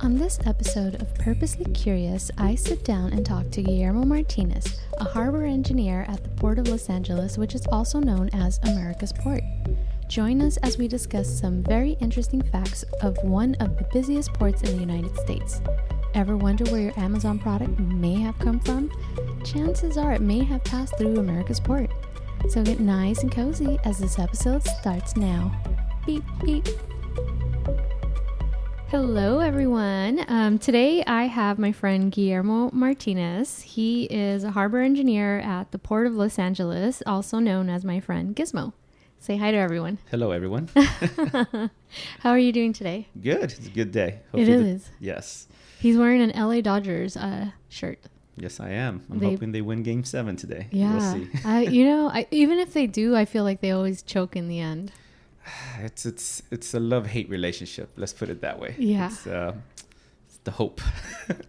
On this episode of Purposely Curious, I sit down and talk to Guillermo Martinez, a harbor engineer at the Port of Los Angeles, which is also known as America's Port. Join us as we discuss some very interesting facts of one of the busiest ports in the United States. Ever wonder where your Amazon product may have come from? Chances are it may have passed through America's Port. So get nice and cozy as this episode starts now. Beep, beep. Hello, everyone. Today I have my friend Guillermo Martinez. He is a harbor engineer at the Port of Los Angeles, also known as my friend Gizmo. Say hi to everyone. Hello, everyone. How are you doing today? Good. It's a good day. It is. Yes. He's wearing an LA Dodgers shirt. Yes, I am. I'm hoping they win Game 7 today. Yeah. We'll see. Even if they do, I feel like they always choke in the end. It's a love-hate relationship. Let's put it that way. Yeah. It's the hope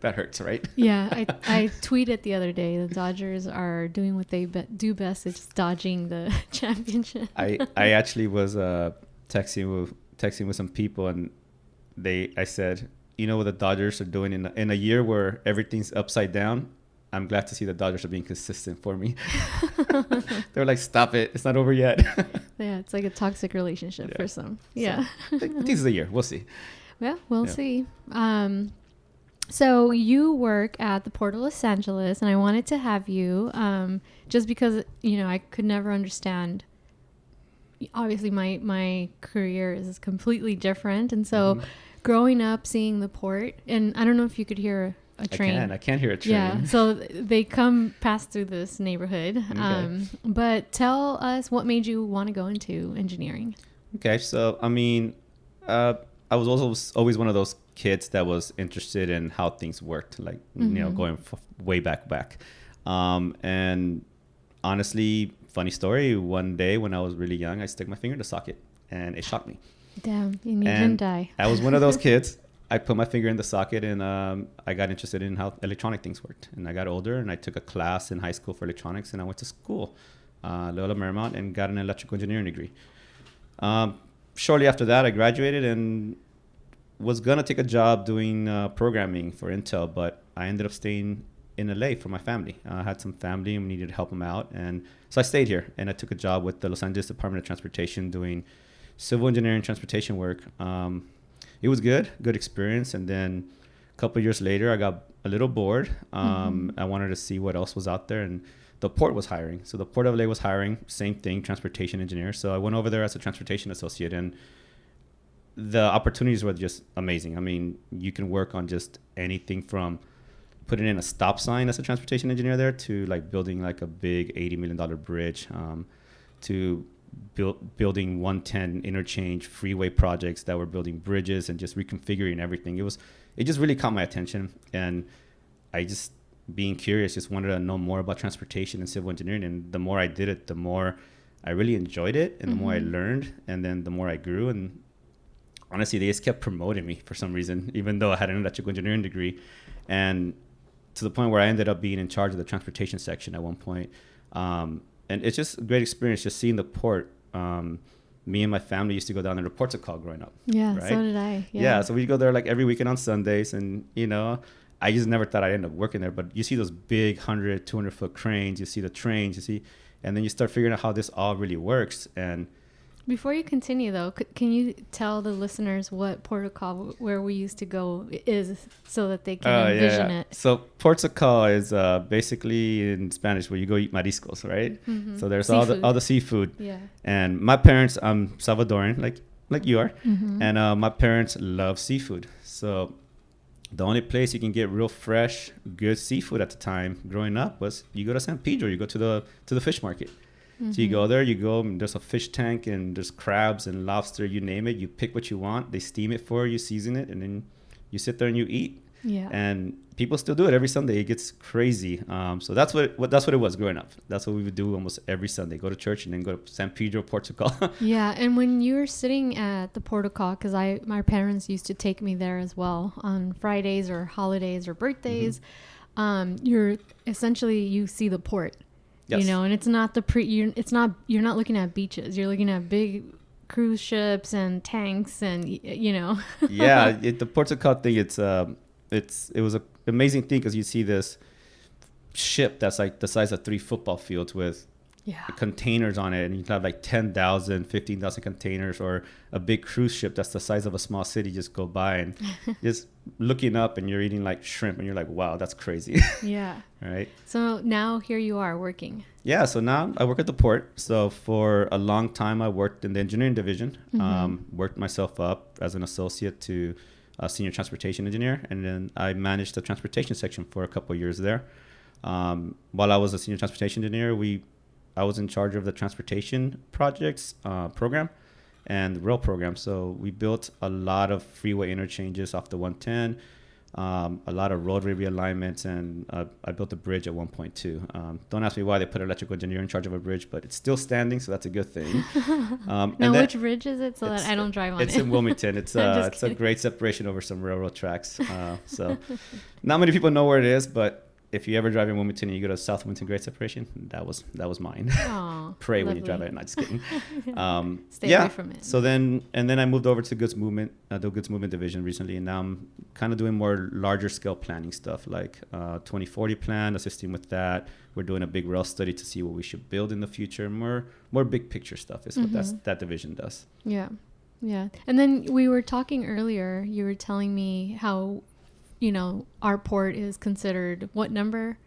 that hurts, right? Yeah. I tweeted the other day the Dodgers are doing what they do best. It's just dodging the championship. I actually was texting with some people, and I said, you know what the Dodgers are doing in a year where everything's upside down? I'm glad to see the Dodgers are being consistent for me. They're like, stop it. It's not over yet. Yeah, it's like a toxic relationship for some. Yeah. So, this is a year. We'll see. Yeah, we'll see. So you work at the Port of Los Angeles, and I wanted to have you just because, I could never understand. Obviously, my career is completely different. And so growing up, seeing the port, and I don't know if you could hear a train. I can hear a train. Yeah, so they pass through this neighborhood. Okay. But tell us what made you want to go into engineering. Okay, so I was also always one of those kids that was interested in how things worked, like going way back. And honestly, funny story. One day when I was really young, I stuck my finger in the socket, and it shocked me. Damn, you didn't die. I was one of those kids. I put my finger in the socket, and I got interested in how electronic things worked. And I got older, and I took a class in high school for electronics, and I went to school, Loyola Marymount, and got an electrical engineering degree. Shortly after that, I graduated and was going to take a job doing programming for Intel, but I ended up staying in LA for my family. I had some family and we needed to help them out. And so I stayed here, and I took a job with the Los Angeles Department of Transportation doing civil engineering transportation work. It was good experience. And then a couple of years later, I got a little bored. I wanted to see what else was out there, and the port was hiring. So the Port of LA was hiring, same thing, transportation engineer. So I went over there as a transportation associate, and the opportunities were just amazing. I mean, you can work on just anything from putting in a stop sign as a transportation engineer there to like building like a big $80 million bridge, to building 110 interchange freeway projects that were building bridges and just reconfiguring everything. It just really caught my attention, and I just, being curious, just wanted to know more about transportation and civil engineering. And the more I did it, the more I really enjoyed it, and the more I learned, and then the more I grew. And honestly, they just kept promoting me for some reason, even though I had an electrical engineering degree, and to the point where I ended up being in charge of the transportation section at one point. And it's just a great experience just seeing the port. Me and my family used to go down to the Ports of Call growing up. Yeah, right? so did I. Yeah, so we'd go there like every weekend on Sundays. And, I just never thought I'd end up working there. But you see those big 100, 200-foot cranes. You see the trains. And then you start figuring out how this all really works. And before you continue, though, can you tell the listeners what Port of Call, where we used to go, is so that they can envision it? So Ports of Call is basically in Spanish where you go eat mariscos, right? So there's Seafood. all the seafood. Yeah. And my parents, I'm Salvadoran, like you are, and my parents love seafood. So the only place you can get real fresh, good seafood at the time growing up was you go to San Pedro, you go to the fish market. So you go there, and there's a fish tank, and there's crabs and lobster, you name it. You pick what you want. They steam it for you, season it, and then you sit there and you eat. Yeah. And people still do it every Sunday. It gets crazy. So that's what it was growing up. That's what we would do almost every Sunday. Go to church and then go to San Pedro, Portugal. Yeah, and when you were sitting at the Port of Call, because my parents used to take me there as well on Fridays or holidays or birthdays, you see the port. Yes. And it's not you're not looking at beaches. You're looking at big cruise ships and tanks and, you know. Yeah, the Ports of Call thing, it was an amazing thing because you see this ship that's like the size of 3 football fields with containers on it, and you have like 10,000, 15,000 containers, or a big cruise ship that's the size of a small city just go by, and just looking up and you're eating like shrimp and you're like, wow, that's crazy. Yeah. Right. So now here you are working. Yeah. So now I work at the port. So for a long time, I worked in the engineering division, worked myself up as an associate to a senior transportation engineer. And then I managed the transportation section for a couple of years there. While I was a senior transportation engineer, I was in charge of the transportation projects program and rail program. So we built a lot of freeway interchanges off the 110, a lot of roadway realignments, and I built a bridge at one point too. Don't ask me why they put an electrical engineer in charge of a bridge, but it's still standing, so that's a good thing. Now, which bridge is it, so that I don't drive on it? It's in Wilmington. It's a great separation over some railroad tracks. So not many people know where it is, but if you ever drive in Wilmington and you go to South Wilmington Great Separation, that was mine. Aww, Pray lovely. when you drive it. Not just kidding. Stay away from it. So then I moved over to Goods Movement, the Goods Movement division recently, and now I'm kind of doing more larger scale planning stuff, like 2040 plan, assisting with that. We're doing a big rail study to see what we should build in the future. More big picture stuff is what that division does. Yeah, yeah. And then we were talking earlier. You were telling me how, our port is considered what number?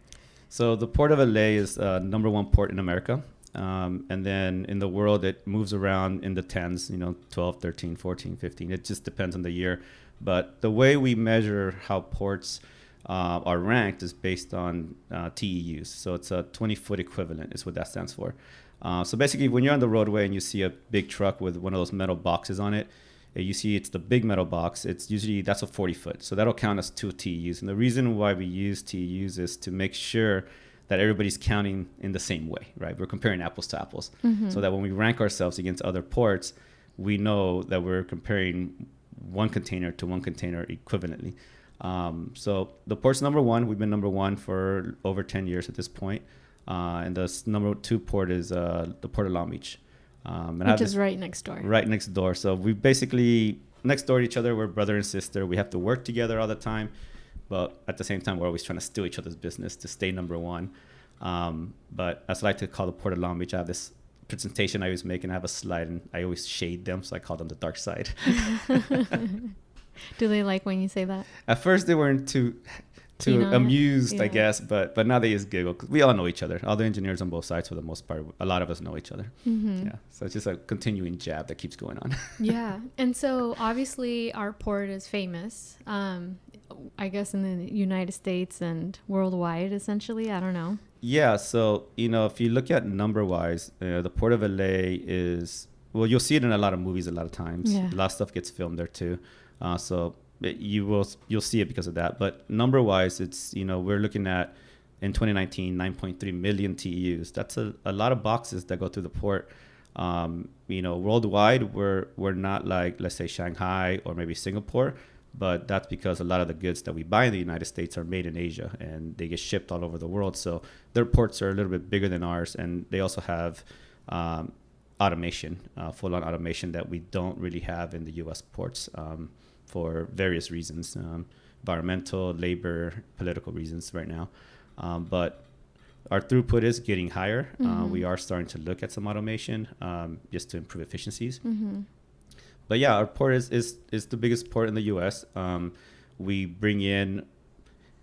So the Port of LA is number 1 port in America. And then in the world, it moves around in the tens, 12, 13, 14, 15. It just depends on the year. But the way we measure how ports are ranked is based on TEUs. So it's a 20-foot equivalent is what that stands for. So basically, when you're on the roadway and you see a big truck with one of those metal boxes on it, you see it's the big metal box. It's usually, that's a 40-foot. So that'll count as 2 TEUs. And the reason why we use TEUs is to make sure that everybody's counting in the same way, right? We're comparing apples to apples. So that when we rank ourselves against other ports, we know that we're comparing one container to one container equivalently. So the port's number 1. We've been number 1 for over 10 years at this point. And the number 2 port is the Port of Long Beach. Which is right next door. Right next door. So we basically next door to each other. We're brother and sister. We have to work together all the time, but at the same time, we're always trying to steal each other's business to stay number 1. But as I like to call the Port of Long Beach, I have this presentation I always make, and I have a slide, and I always shade them, so I call them the dark side. Do they like when you say that? At first, they weren't too amused, I guess, but now they just giggle because we all know each other. All the engineers on both sides, for the most part, a lot of us know each other. Yeah, so it's just a continuing jab that keeps going on. Yeah, and so obviously our port is famous, I guess in the United States and worldwide, essentially. I don't know. Yeah, so if you look at number-wise, the Port of LA is, well, you'll see it in a lot of movies a lot of times. Yeah. A lot of stuff gets filmed there too. You'll see it because of that. But number-wise, it's, we're looking at, in 2019, 9.3 million TEUs. That's a lot of boxes that go through the port. Worldwide, we're not like, let's say, Shanghai or maybe Singapore, but that's because a lot of the goods that we buy in the United States are made in Asia, and they get shipped all over the world. So their ports are a little bit bigger than ours, and they also have automation, full-on automation that we don't really have in the U.S. ports. For various reasons, environmental, labor, political reasons right now. But our throughput is getting higher. We are starting to look at some automation just to improve efficiencies. But yeah, our port is the biggest port in the U.S. We bring in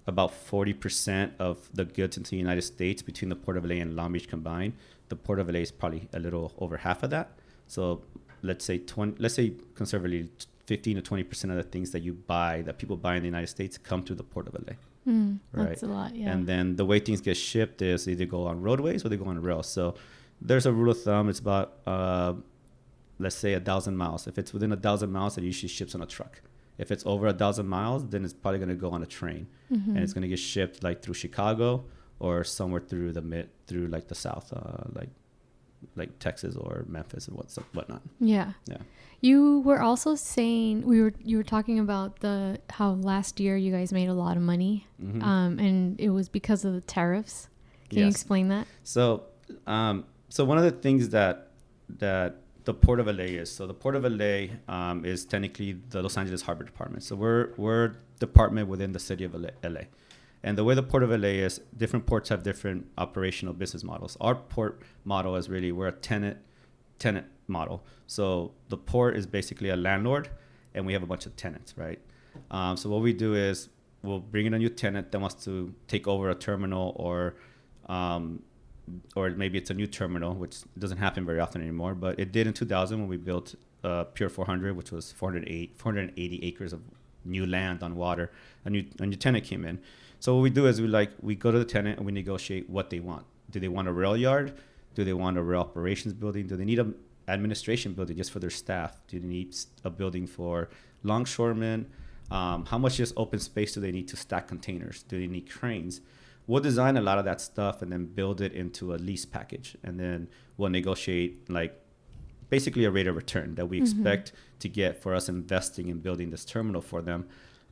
about 40% of the goods into the United States between the Port of LA and Long Beach combined. The Port of LA is probably a little over half of that. So let's say conservatively, 15 to 20% of the things that people buy in the United States come to the Port of LA. Right? That's a lot, yeah. And then the way things get shipped is they either go on roadways or they go on rail. So there's a rule of thumb. It's about, let's say, 1,000 miles. If it's within 1,000 miles, it usually ships on a truck. If it's over 1,000 miles, then it's probably going to go on a train. And it's going to get shipped like through Chicago or somewhere through like the South, like Texas or Memphis and whatnot. Yeah. You were also saying you were talking about how last year you guys made a lot of money, and it was because of the tariffs. Can you explain that? So one of the things that the Port of LA is. So the Port of LA is technically the Los Angeles Harbor Department. So we're department within the city of LA. And the way the Port of LA is, different ports have different operational business models. Our port model is really, we're a tenant model. So the port is basically a landlord, and we have a bunch of tenants, right? So what we do is we'll bring in a new tenant that wants to take over a terminal, or maybe it's a new terminal, which doesn't happen very often anymore, but it did in 2000 when we built Pier 400, which was 480 acres of new land on water. A new tenant came in. So what we do is we go to the tenant and we negotiate what they want. Do they want a rail yard? Do they want a rail operations building? Do they need an administration building just for their staff? Do they need a building for longshoremen? How much just open space do they need to stack containers? Do they need cranes? We'll design a lot of that stuff and then build it into a lease package. And then we'll negotiate basically a rate of return that we expect to get for us investing in building this terminal for them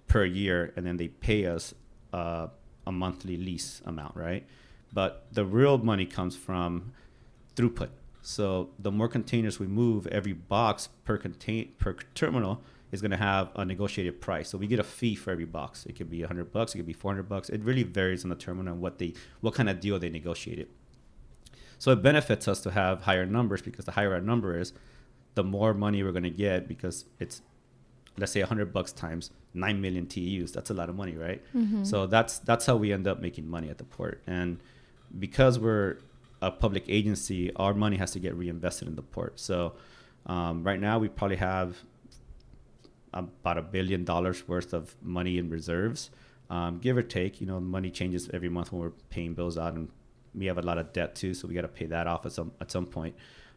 per year. And then they pay us a monthly lease amount, right? But the real money comes from throughput. So the more containers we move, every box per terminal is going to have a negotiated price. So we get a fee for every box. It could be $100, it could be $400. It really varies on the terminal and what kind of deal they negotiated. So it benefits us to have higher numbers, because the higher our number is, the more money we're going to get, because it's, let's say $100 times 9 million TEUs. That's a lot of money, right? So that's how we end up making money at the port. And because we're a public agency, our money has to get reinvested in the port. So right now we probably have about $1 billion worth of money in reserves, give or take. Money changes every month when we're paying bills out, and we have a lot of debt too, so we got to pay that off at some point.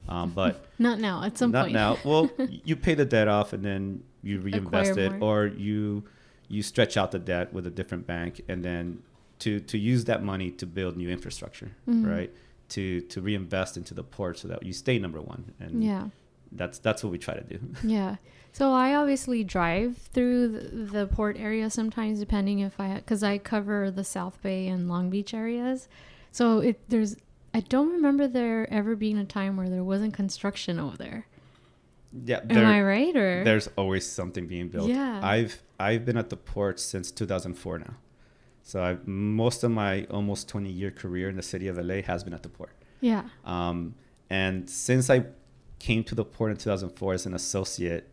But not now. At some point. Not now. Well, you pay the debt off and then you reinvest it, or you stretch out the debt with a different bank, and then to use that money to build new infrastructure, right? To reinvest into the port so that you stay number one. And that's what we try to do. Yeah. So I obviously drive through the port area sometimes, depending because I cover the South Bay and Long Beach areas. So I don't remember there ever being a time where there wasn't construction over there. Yeah. Am I right? Or there's always something being built. Yeah. I've been at the port since 2004 now. So most of my almost 20-year career in the city of LA has been at the port. Yeah. And since I came to the port in 2004 as an associate,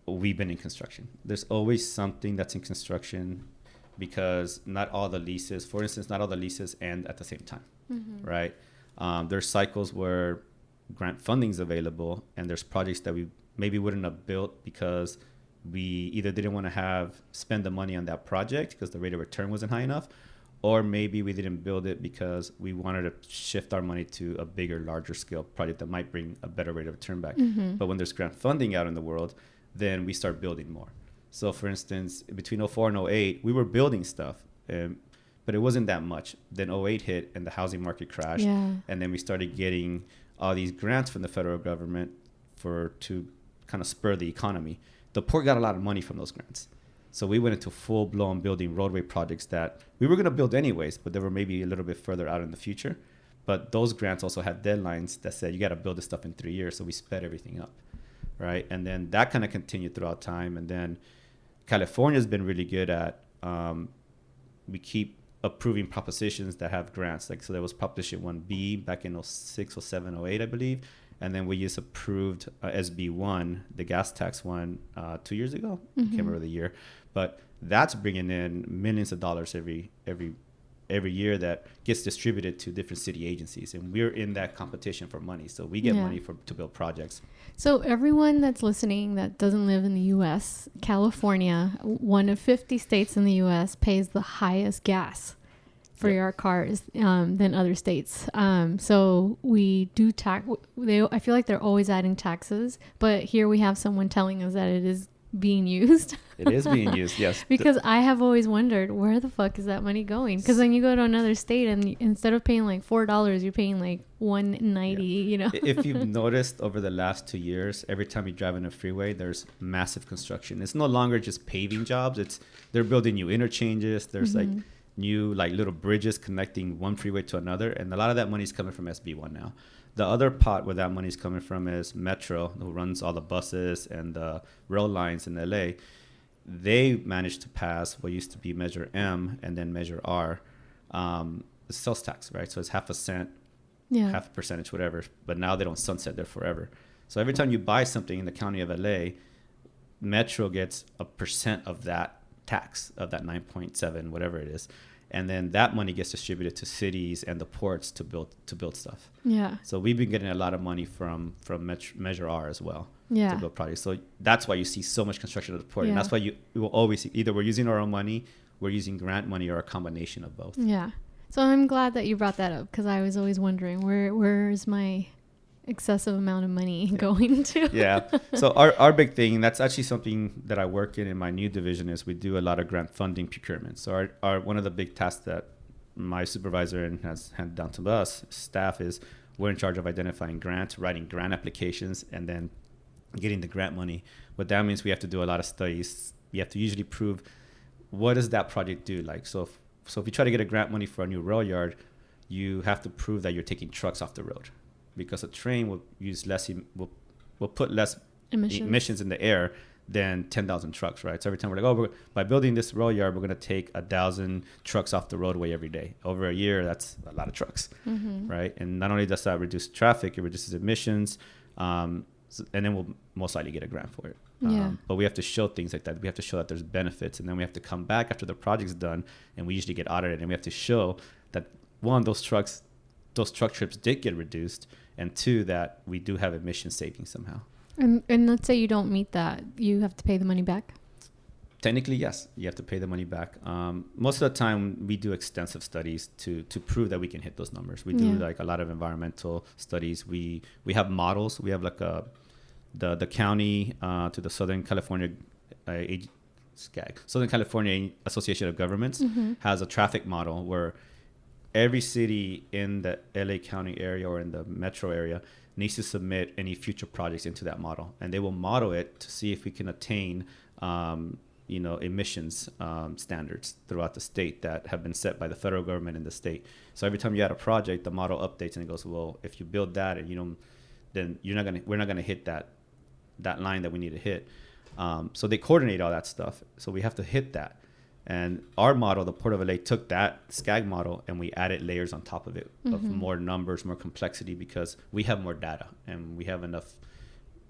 we've been in construction. There's always something that's in construction, because not all the leases end at the same time, right? There's cycles where grant funding is available, and there's projects that we maybe wouldn't have built because we either didn't want to spend the money on that project because the rate of return wasn't high enough, or maybe we didn't build it because we wanted to shift our money to a bigger, larger scale project that might bring a better rate of return back. But when there's grant funding out in the world, then we start building more. So for instance, between 2004 and 2008, we were building stuff, but it wasn't that much. Then 2008 hit and the housing market crashed. Yeah. And then we started getting all these grants from the federal government to kind of spur the economy. The port got a lot of money from those grants. So we went into full-blown building roadway projects that we were going to build anyways, but they were maybe a little bit further out in the future. But those grants also had deadlines that said you got to build this stuff in 3 years. So we sped everything up, right? And then that kind of continued throughout time. And then California's been really good at, we keep approving propositions that have grants. So there was Proposition 1B back in 06, 07, 08, I believe. And then we just approved SB1, the gas tax one, 2 years ago. I can't remember the year. But that's bringing in millions of dollars every year that gets distributed to different city agencies. And we're in that competition for money. So we get money to build projects. So everyone that's listening that doesn't live in the U.S., California, one of 50 states in the U.S., pays the highest gas for your cars than other states. So we do I feel like they're always adding taxes, but here we have someone telling us that it is being used. It is being used, yes. Because I have always wondered, where the fuck is that money going? Because then you go to another state and instead of paying like $4, you're paying like $1.90, If you've noticed over the last 2 years, every time you drive on a freeway, there's massive construction. It's no longer just paving jobs. They're building new interchanges. There's new little bridges connecting one freeway to another. And a lot of that money is coming from SB1 now. The other pot where that money's coming from is Metro, who runs all the buses and the rail lines in LA. They managed to pass what used to be Measure M and then Measure R, the sales tax, right? So it's half a cent, half a percentage, whatever. But now they don't sunset there forever. So every time you buy something in the county of LA, Metro gets a percent of that tax, of that 9.7, whatever it is. And then that money gets distributed to cities and the ports to build stuff. Yeah. So we've been getting a lot of money from Measure R as well to build projects. So that's why you see so much construction at the port. And that's why you will always see either we're using our own money, we're using grant money, or a combination of both. Yeah. So I'm glad that you brought that up, because I was always wondering where is my excessive amount of money going to. Yeah. So our big thing, that's actually something that I work in my new division, is we do a lot of grant funding procurement. So our one of the big tasks that my supervisor has handed down to us, staff, is we're in charge of identifying grants, writing grant applications, and then getting the grant money. What that means, we have to do a lot of studies. You have to usually prove, what does that project do? Like, so if you try to get a grant money for a new rail yard, you have to prove that you're taking trucks off the road, because a train will use less, will put less emissions in the air than 10,000 trucks, right? So every time we're like, by building this rail yard, we're going to take 1,000 trucks off the roadway every day. Over a year, that's a lot of trucks, right? And not only does that reduce traffic, it reduces emissions, and then we'll most likely get a grant for it. But we have to show things like that. We have to show that there's benefits, and then we have to come back after the project's done, and we usually get audited, and we have to show that, one, those truck trips did get reduced, and two, that we do have emission savings somehow. And let's say you don't meet that, you have to pay the money back? Technically, yes, you have to pay the money back. Most of the time, we do extensive studies to prove that we can hit those numbers. We do like a lot of environmental studies. We have models. We have like the county to the Southern California Southern California Association of Governments has a traffic model where every city in the LA County area or in the metro area needs to submit any future projects into that model, and they will model it to see if we can attain emissions standards throughout the state that have been set by the federal government and the state. So every time you add a project, the model updates and it goes, well, if you build that and you don't, then we're not gonna hit that line that we need to hit. So they coordinate all that stuff. So we have to hit that. And our model, the Port of LA, took that SCAG model and we added layers on top of it of more numbers, more complexity, because we have more data and we have enough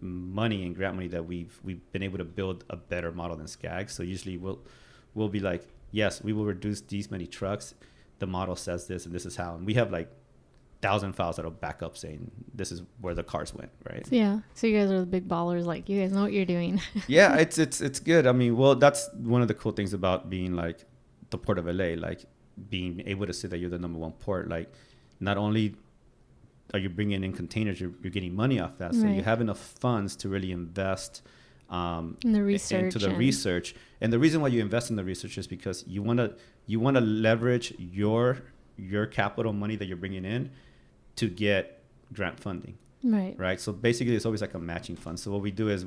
money and grant money that we've been able to build a better model than SCAG. So usually we'll be like, yes, we will reduce these many trucks. The model says this and this is how. And we have like 1,000 files that'll back up saying this is where the cars went, right? Yeah. So you guys are the big ballers. Like, you guys know what you're doing. Yeah, it's good. I mean, well, that's one of the cool things about being like the Port of LA, like being able to say that you're the number one port. Like, not only are you bringing in containers, you're getting money off that. So you have enough funds to really invest in the research into the research. And the reason why you invest in the research is because you want to leverage your capital money that you're bringing in to get grant funding. Right. So basically it's always like a matching fund. So what we do is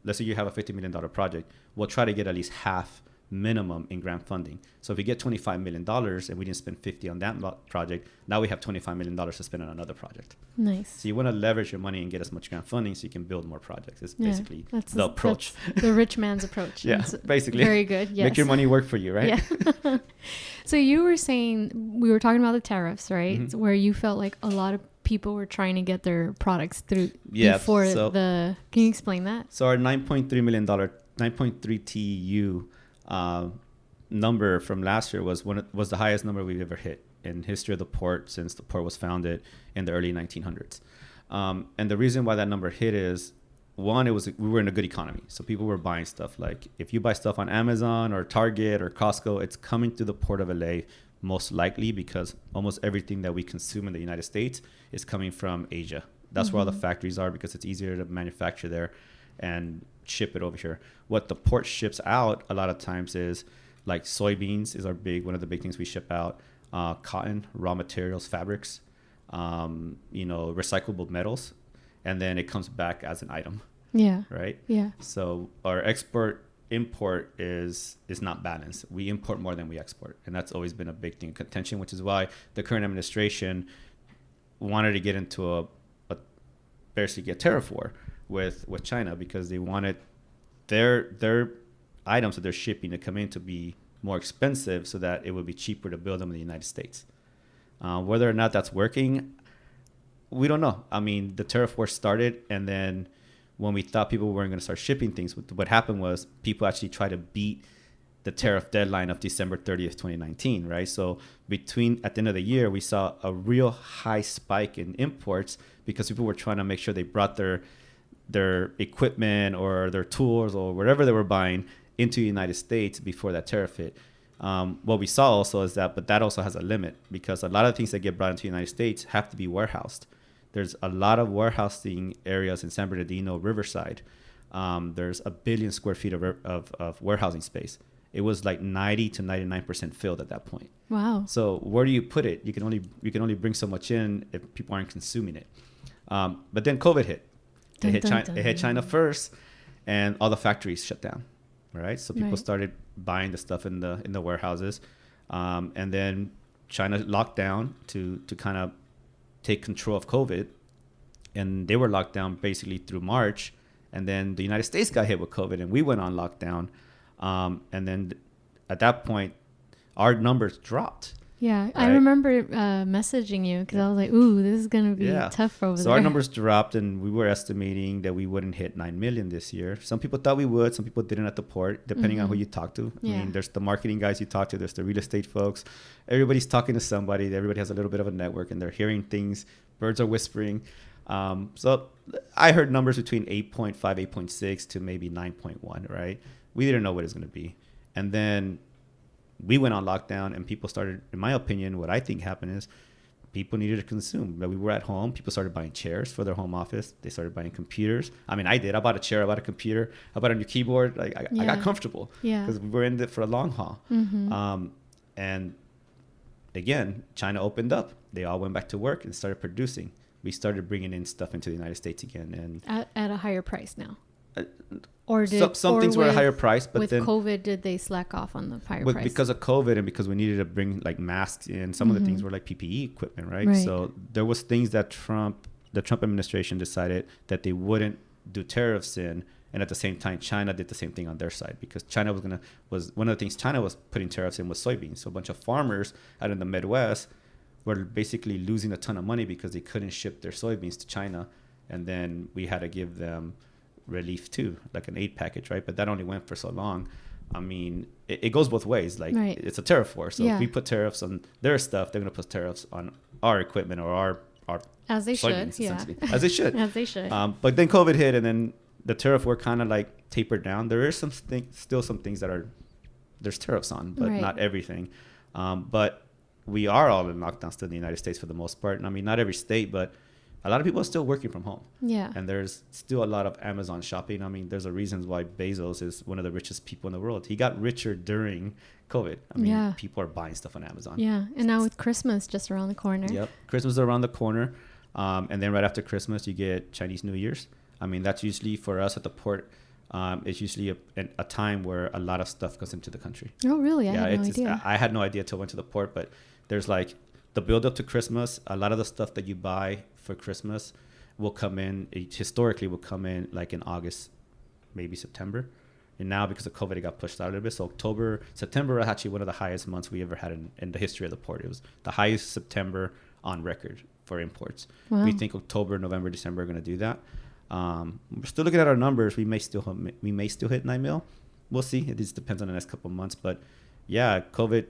let's say you have a $50 million project, we'll try to get at least half minimum in grant funding. So if we get $25 million and we didn't spend 50 on that project, now we have $25 million to spend on another project. Nice. So you want to leverage your money and get as much grant funding so you can build more projects. It's basically the approach. That's the rich man's approach. Yeah, basically. Very good. Yes. Make your money work for you, right? Yeah. So you were saying, we were talking about the tariffs, right? Where you felt like a lot of people were trying to get their products through before can you explain that? So our $9.3 million, 9.3 TEU number from last year was the highest number we've ever hit in history of the port since the port was founded in the early 1900s. And the reason why that number hit is, one, we were in a good economy. So people were buying stuff. Like if you buy stuff on Amazon or Target or Costco, it's coming through the Port of LA most likely, because almost everything that we consume in the United States is coming from Asia. That's where all the factories are, because it's easier to manufacture there and ship it over here. What the port ships out a lot of times is like soybeans is one of the big things we ship out, cotton, raw materials, fabrics, recyclable metals, and then it comes back as an item. Yeah. Right? Yeah. So our import is not balanced. We import more than we export, and that's always been a big thing of contention, which is why the current administration wanted to get into basically a tariff war with China because they wanted their items that they're shipping to come in to be more expensive so that it would be cheaper to build them in the United States. Whether or not that's working, we don't know. I mean, the tariff war started, and then when we thought people weren't going to start shipping things, what happened was people actually tried to beat the tariff deadline of December 30th, 2019, right? So at the end of the year, we saw a real high spike in imports because people were trying to make sure they brought their equipment or their tools or whatever they were buying into the United States before that tariff hit. What we saw also is but that also has a limit because a lot of things that get brought into the United States have to be warehoused. There's a lot of warehousing areas in San Bernardino, Riverside. There's 1 billion square feet of warehousing space. It was like 90 to 99% filled at that point. Wow. So where do you put it? You can only bring so much in if people aren't consuming it. But then COVID hit. It hit China first, and all the factories shut down. Right. So people started buying the stuff in the warehouses, and then China locked down to kind of take control of COVID, and they were locked down basically through March, and then the United States got hit with COVID, and we went on lockdown, and then at that point, our numbers dropped. Yeah, right? I remember messaging you because I was like, "Ooh, this is gonna be tough over there." So our numbers dropped, and we were estimating that we wouldn't hit 9 million this year. Some people thought we would, some people didn't at the port, depending on who you talk to. I mean, there's the marketing guys you talk to, there's the real estate folks. Everybody's talking to somebody. Everybody has a little bit of a network, and they're hearing things. Birds are whispering. So I heard numbers between 8.5, 8.6 to maybe 9.1. Right? We didn't know what it was going to be, and then we went on lockdown, and people started, in my opinion, what I think happened is people needed to consume. We were at home. People started buying chairs for their home office. They started buying computers. I mean, I did. I bought a chair. I bought a computer. I bought a new keyboard. Like I got comfortable because we were in it for a long haul. And again, China opened up. They all went back to work and started producing. We started bringing in stuff into the United States again, and at a higher price now. Or some things were at a higher price, but then COVID, did they slack off on the higher price? Because of COVID and because we needed to bring like masks in, some of the things were like PPE equipment, right? So there was things that the Trump administration decided that they wouldn't do tariffs in, and at the same time, China did the same thing on their side because China was one of the things China was putting tariffs in was soybeans. So a bunch of farmers out in the Midwest were basically losing a ton of money because they couldn't ship their soybeans to China, and then we had to give them relief too, like an aid package, right? But that only went for so long. I mean, it goes both ways. Like it's a tariff war. So if we put tariffs on their stuff, they're going to put tariffs on our equipment or our as they should, essentially. As they should. As they should. But then COVID hit, and then the tariff war kind of like tapered down. There is still some things that there's tariffs on, but not everything. But we are all in lockdown still in the United States for the most part. And I mean, not every state, but a lot of people are still working from home. Yeah. And there's still a lot of Amazon shopping. I mean, there's a reason why Bezos is one of the richest people in the world. He got richer during COVID. I mean, people are buying stuff on Amazon. Yeah. And now with Christmas just around the corner. Yep. Christmas is around the corner. And then right after Christmas, you get Chinese New Year's. I mean, that's usually for us at the port. It's usually a time where a lot of stuff goes into the country. Oh, really? I had no idea. I had no idea till I went to the port, but there's like the build up to Christmas. A lot of the stuff that you buy for Christmas will come in, historically will come in like in August, maybe September. And now because of COVID, it got pushed out a little bit. So September was actually one of the highest months we ever had in the history of the port. It was the highest September on record for imports. Wow. We think October, November, December are going to do that. We're still looking at our numbers. We may still hit 9 mil. We'll see. It just depends on the next couple of months. But yeah, COVID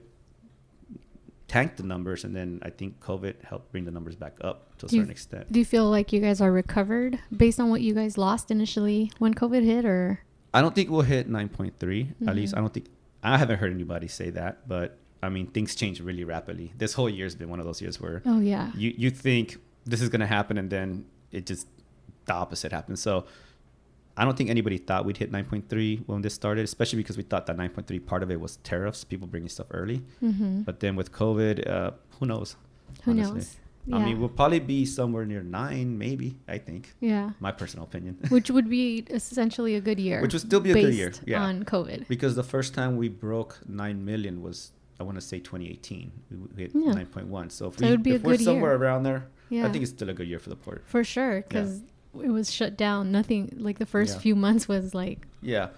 tanked the numbers, and then I think COVID helped bring the numbers back up to a certain extent. Do you feel like you guys are recovered based on what you guys lost initially when COVID hit, or? I don't think we'll hit 9.3. At least I haven't heard anybody say that, but I mean, things change really rapidly. This whole year has been one of those years where you think this is going to happen, and then it just the opposite happens. So I don't think anybody thought we'd hit 9.3 when this started, especially because we thought that 9.3 part of it was tariffs, people bringing stuff early. But then with COVID, who knows? Who knows? Yeah. I mean, we'll probably be somewhere near 9, maybe, I think. Yeah. My personal opinion. Which would be essentially a good year. Which would still be a good year. Yeah. On COVID. Because the first time we broke 9 million was, I want to say 2018. We hit 9.1. So if we're somewhere around there, I think it's still a good year for the port. For sure. Because it was shut down. Nothing, like the first Yeah. few months was like, Yeah.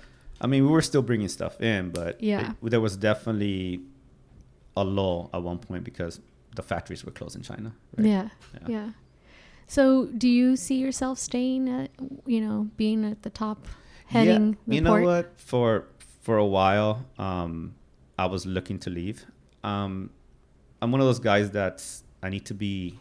I mean, we were still bringing stuff in, but Yeah. there was definitely a lull at one point because the factories were closed in China. Right? yeah, yeah. So do you see yourself staying at, being at the top, heading the you port? know what? For a while, I was looking to leave. I'm one of those guys I need to be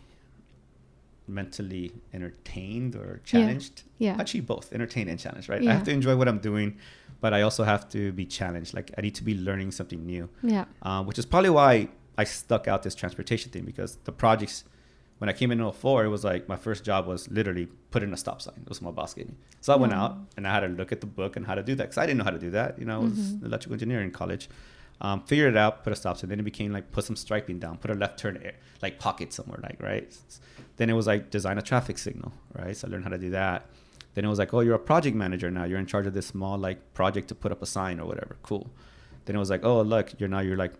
mentally entertained or challenged. Yeah. Actually, both entertained and challenged, right? Yeah. I have to enjoy what I'm doing, but I also have to be challenged. Like I need to be learning something new. Yeah. Which is probably why I stuck out this transportation thing, because the projects, when I came in 2004, it was like my first job was literally put in a stop sign. It was what my boss gave me. So I went out and I had to look at the book and how to do that, because I didn't know how to do that. I was an electrical engineer in college. Figured it out, put a stop sign. Then it became like put some striping down, put a left turn like pocket somewhere, like, right? Then it was like design a traffic signal, right? So I learned how to do that. Then it was like, oh, you're a project manager now. You're in charge of this small like project to put up a sign or whatever. Cool. Then it was like, oh, look, you're like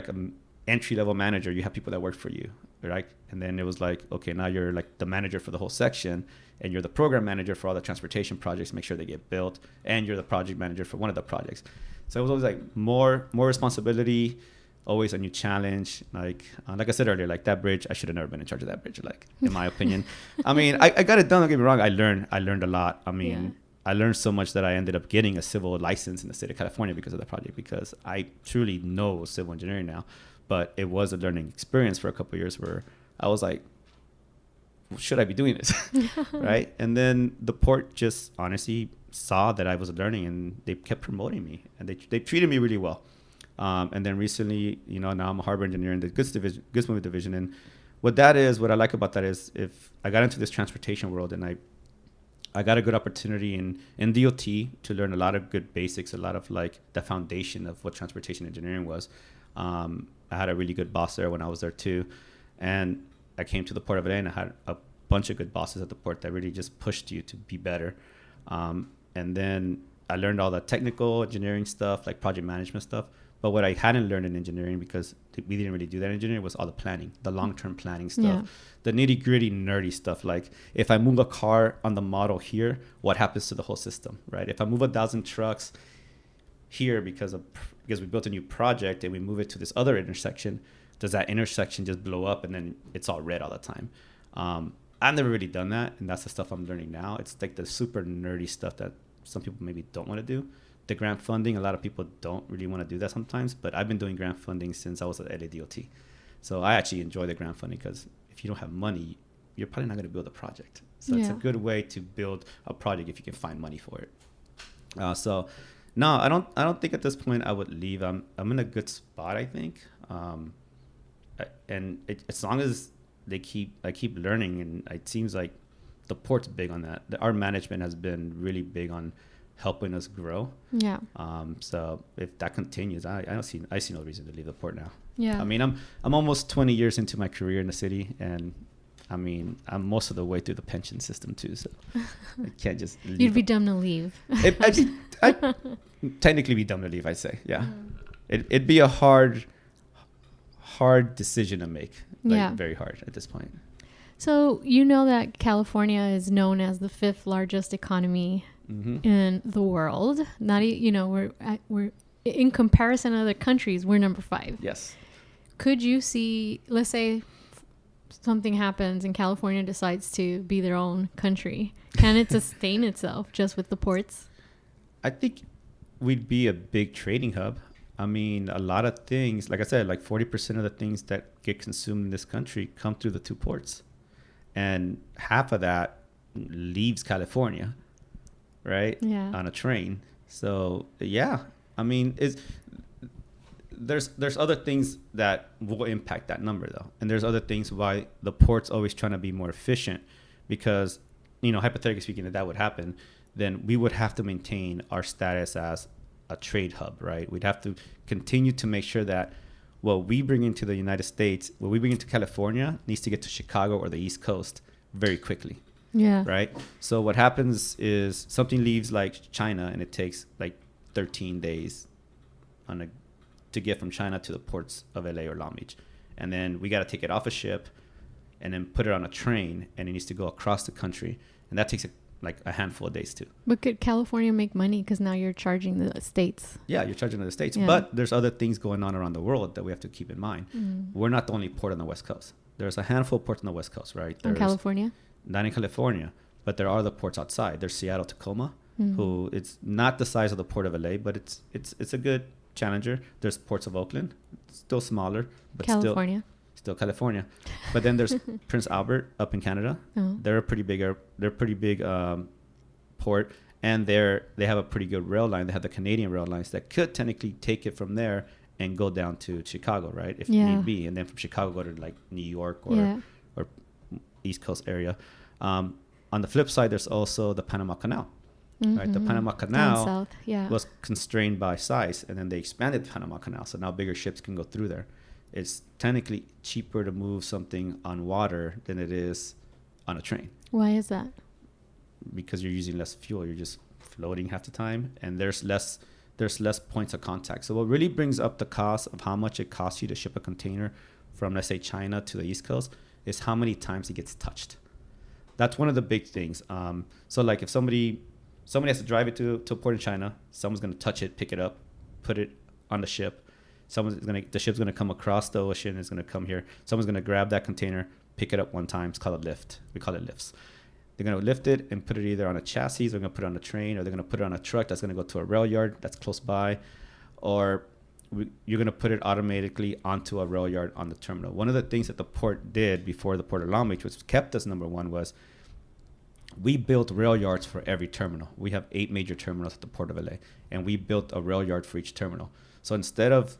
an entry level manager. You have people that work for you, right? And then it was like, okay, now you're like the manager for the whole section, and you're the program manager for all the transportation projects, make sure they get built, and you're the project manager for one of the projects. So it was always like more responsibility, always a new challenge. Like I said earlier, like that bridge, I should have never been in charge of that bridge, like in my opinion. I mean, I got it done, don't get me wrong. I learned a lot. I mean, I learned so much that I ended up getting a civil license in the state of California because of that project, because I truly know civil engineering now. But it was a learning experience for a couple of years where I was like, should I be doing this? Right? And then the port just honestly saw that I was learning, and they kept promoting me, and they treated me really well. And then recently, now I'm a harbor engineer in the goods moving division. And what I like about that is, if I got into this transportation world and I got a good opportunity in DOT to learn a lot of good basics, a lot of like the foundation of what transportation engineering was. I had a really good boss there when I was there too. And I came to the Port of LA and I had a bunch of good bosses at the port that really just pushed you to be better. And then I learned all the technical engineering stuff, like project management stuff. But what I hadn't learned in engineering, because we didn't really do that in engineering, was all the planning, the long-term planning stuff, the nitty-gritty, nerdy stuff. Like if I move a car on the model here, what happens to the whole system, right? If I move 1,000 trucks here because we built a new project and we move it to this other intersection, does that intersection just blow up and then it's all red all the time? I've never really done that, and that's the stuff I'm learning now. It's like the super nerdy stuff that some people maybe don't want to do. The grant funding, a lot of people don't really want to do that sometimes, but I've been doing grant funding since I was at LADOT. So I actually enjoy the grant funding, because if you don't have money, you're probably not going to build a project. So it's a good way to build a project if you can find money for it. So no, I don't think at this point I would leave. I'm in a good spot, I think. As long as I keep learning, and it seems like the port's big on that. Our management has been really big on helping us grow. Yeah. So if that continues, I see no reason to leave the port now. Yeah. I mean, I'm almost 20 years into my career in the city, and I mean, I'm most of the way through the pension system too, so I can't just leave. You'd be dumb to leave. I'd technically be dumb to leave, I'd say. Yeah. It'd be a hard decision to make. Very hard at this point. So you know that California is known as the 5th largest economy in the world. Not we're in comparison to other countries, we're number 5. Yes. Could you see, let's say something happens and California decides to be their own country, can it sustain itself just with the ports? I think we'd be a big trading hub. I mean, a lot of things, like I said, like 40% of the things that get consumed in this country come through the 2 ports. And half of that leaves California, right? Yeah. On a train. So, yeah. I mean, there's other things that will impact that number, though. And there's other things why the port's always trying to be more efficient, because, hypothetically speaking, if that would happen, then we would have to maintain our status as a trade hub, right? We'd have to continue to make sure that what we bring into the United States, what we bring into California, needs to get to Chicago or the East Coast very quickly. Yeah. Right? So what happens is something leaves like China, and it takes like 13 days to get from China to the ports of LA or Long Beach. And then we got to take it off a ship and then put it on a train, and it needs to go across the country. And that takes like a handful of days too. But could California make money because now you're charging the states? Yeah, you're charging the states. Yeah. But there's other things going on around the world that we have to keep in mind. We're not the only port on the West Coast. There's a handful of ports on the West Coast, right? In California? Not in California, but there are the ports outside. There's Seattle, Tacoma, who it's not the size of the Port of LA, but it's a good challenger. There's ports of Oakland, still smaller, but California. Still California. But then there's Prince Albert up in Canada. Oh. They're a pretty big port, and they have a pretty good rail line. They have the Canadian rail lines that could technically take it from there and go down to Chicago, right? If need be, and then from Chicago go to like New York or East Coast area. On the flip side, there's also the Panama Canal. Right, the Panama Canal was constrained by size, and then they expanded the Panama Canal, so now bigger ships can go through there. It's technically cheaper to move something on water than it is on a train. Why is that? Because you're using less fuel. You're just floating half the time, and there's less points of contact. So what really brings up the cost of how much it costs you to ship a container from, let's say, China to the East Coast is how many times it gets touched. That's one of the big things. So like if somebody has to drive it to a port in China, someone's going to touch it, pick it up, put it on the ship. The ship's going to come across the ocean. It's going to come here. Someone's going to grab that container, pick it up one time. It's called a lift. We call it lifts. They're going to lift it and put it either on a chassis, or they're going to put it on a train, or they're going to put it on a truck that's going to go to a rail yard that's close by, or you're going to put it automatically onto a rail yard on the terminal. One of the things that the port did before the Port of Long Beach, which kept us number one, was we built rail yards for every terminal. We have 8 major terminals at the Port of LA, and we built a rail yard for each terminal. So instead of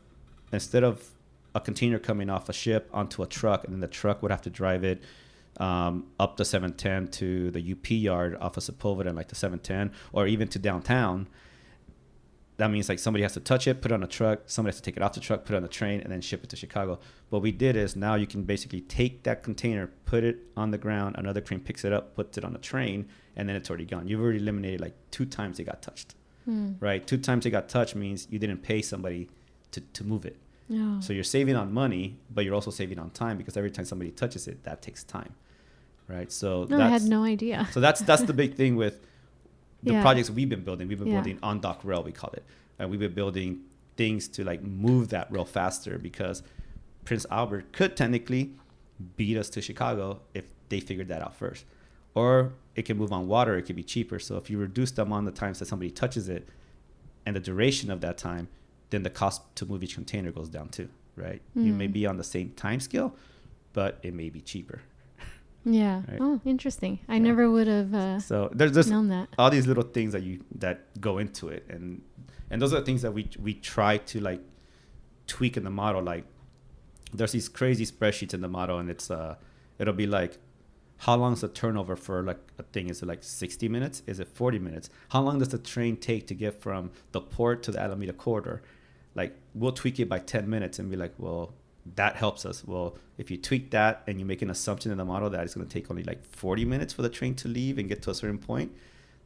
a container coming off a ship onto a truck, and then the truck would have to drive it up the 710 to the UP yard off of Sepulveda and like the 710, or even to downtown, that means like somebody has to touch it, put it on a truck, somebody has to take it off the truck, put it on the train, and then ship it to Chicago. What we did is now you can basically take that container, put it on the ground, another crane picks it up, puts it on a train, and then it's already gone. You've already eliminated like 2 times it got touched, right? 2 times it got touched means you didn't pay somebody to move it. Oh. So you're saving on money, but you're also saving on time, because every time somebody touches it, that takes time, right? So I had no idea. So that's the big thing with the projects we've been building. We've been building on dock rail, we call it. And we've been building things to like move that rail faster, because Prince Albert could technically beat us to Chicago if they figured that out first. Or it can move on water, it could be cheaper. So if you reduce the amount of times that somebody touches it and the duration of that time, then the cost to move each container goes down too, right? You may be on the same time scale, but it may be cheaper. Yeah. Right? Oh, interesting. I never would have so there's known that. All these little things that go into it, and those are the things that we try to like tweak in the model. Like there's these crazy spreadsheets in the model, and it's it'll be like, how long is the turnover for like a thing? Is it like 60 minutes? Is it 40 minutes? How long does the train take to get from the port to the Alameda corridor? Like we'll tweak it by 10 minutes and be like, well, that helps us. Well, if you tweak that and you make an assumption in the model that it's going to take only like 40 minutes for the train to leave and get to a certain point,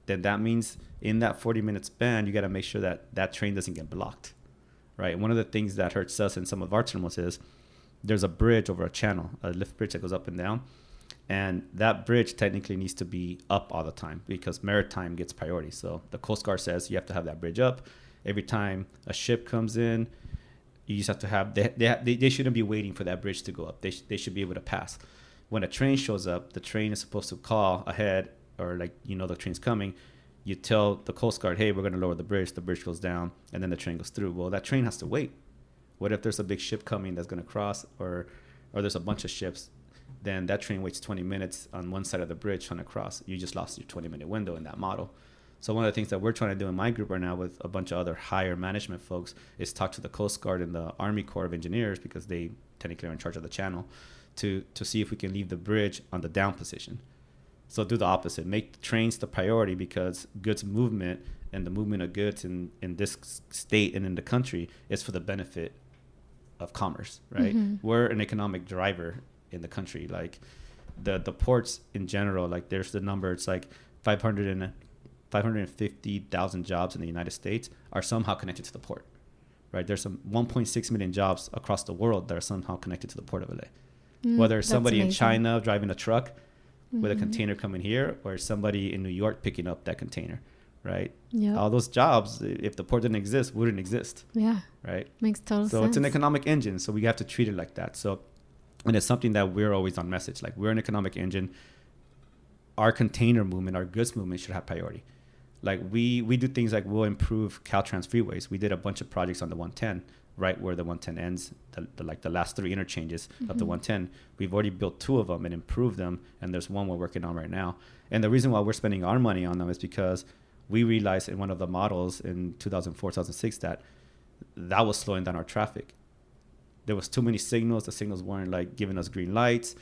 then that means in that 40-minute span, you got to make sure that that train doesn't get blocked, right? One of the things that hurts us in some of our terminals is there's a bridge over a channel, a lift bridge that goes up and down. And that bridge technically needs to be up all the time because maritime gets priority. So the Coast Guard says you have to have that bridge up. Every time a ship comes in, you just have to have, they shouldn't be waiting for that bridge to go up. They should be able to pass. When a train shows up, the train is supposed to call ahead, or like, the train's coming. You tell the Coast Guard, hey, we're going to lower the bridge goes down, and then the train goes through. Well, that train has to wait. What if there's a big ship coming that's going to cross, or there's a bunch of ships? Then that train waits 20 minutes on one side of the bridge trying to cross. You just lost your 20-minute window in that model. So one of the things that we're trying to do in my group right now with a bunch of other higher management folks is talk to the Coast Guard and the Army Corps of Engineers, because they technically are in charge of the channel, to see if we can leave the bridge on the down position. So do the opposite. Make the trains the priority, because goods movement and the movement of goods in this state and in the country is for the benefit of commerce, right? Mm-hmm. We're an economic driver in the country. Like the ports in general, like there's the number, it's like 550,000 jobs in the United States are somehow connected to the port, right? There's some 1.6 million jobs across the world that are somehow connected to the Port of LA. Whether it's somebody in China driving a truck with a container coming here, or somebody in New York picking up that container, right? Yeah. All those jobs, if the port didn't exist, wouldn't exist. Yeah. Right. Makes total sense. So it's an economic engine. So we have to treat it like that. So, and it's something that we're always on message. Like, we're an economic engine. Our container movement, our goods movement should have priority. Like, we do things like we'll improve Caltrans freeways. We did a bunch of projects on the 110, right where the 110 ends, the last 3 interchanges of the 110. We've already built 2 of them and improved them. And there's one we're working on right now. And the reason why we're spending our money on them is because we realized in one of the models in 2004, 2006, that was slowing down our traffic. There was too many signals. The signals weren't like giving us green lights.